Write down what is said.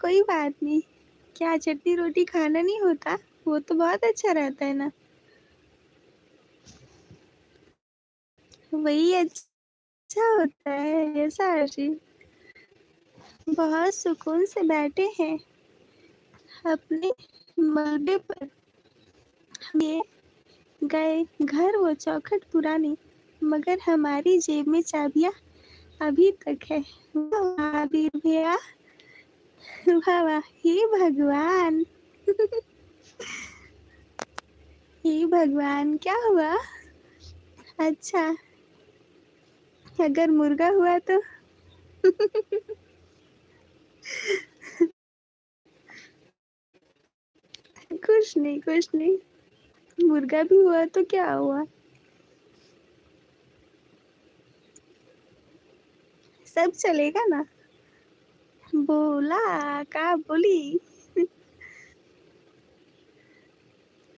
कोई बात नहीं। क्या चटनी रोटी खाना नहीं होता? वो तो बहुत अच्छा रहता है ना। वही अच्छा होता है ऐसा अर्जी। बहुत सुकून से बैठे हैं अपने मलबे पर। ये गए घर वो चौखट पुरानी, मगर हमारी जेब में चाबियां अभी तक है। वाह वीर भैया, वाह वाह, हे भगवान। हे भगवान, क्या हुआ? अच्छा, अगर मुर्गा हुआ तो? कुछ नहीं कुछ नहीं, मुर्गा भी हुआ तो क्या हुआ, सब चलेगा ना। बोला का बोली।